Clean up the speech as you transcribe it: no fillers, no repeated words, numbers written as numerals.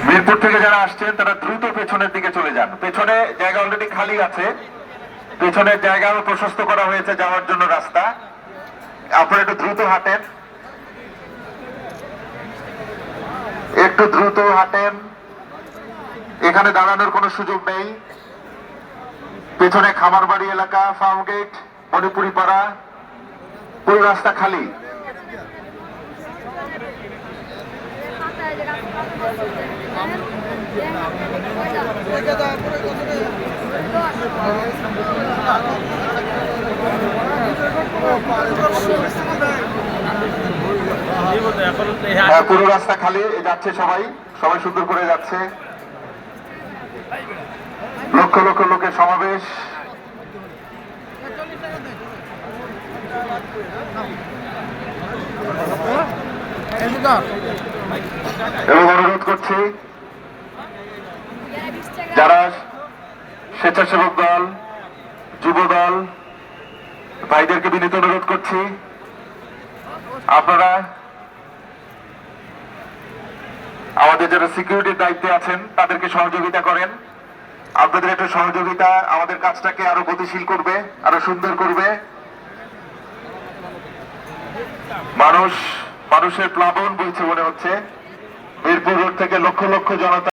মিরপুর থেকে যারা আসছেন তারা দ্রুত পেছনের দিকে চলে যান। পেছনে জায়গা অলরেডি খালি আছে, পেছনের জায়গা প্রশস্ত করা হয়েছে যাওয়ার জন্য রাস্তা। আপনারা একটু দ্রুত হাঁটেন, একটু দ্রুত হাঁটেন। এখানে দাঁড়ানোর কোনো সুযোগ নেই। পেছনে খামারবাড়ি এলাকা, ফার্ম গেট, মণিপুরি পাড়া, পুরো রাস্তা খালি। পুরো রাস্তা খালি যাচ্ছে, সবাই সবাই সুন্দর করে যাচ্ছে। লক্ষ লক্ষ লোকের সমাবেশ। এবং অনুরোধ করছি যারা স্বেচ্ছাসেবক দল, যুব দল ভাইদেরকে বিনীত অনুরোধ করছি, আপনারা আমাদের যারা সিকিউরিটির দায়িত্বে আছেন তাদেরকে সহযোগিতা করেন। আপনাদের একটা সহযোগিতা আমাদের কাজটাকে আরো গতিশীল করবে, আরো সুন্দর করবে। মানুষের প্লাবন বইছে মনে হচ্ছে। মিরপুর রোড থেকে লক্ষ লক্ষ জনতা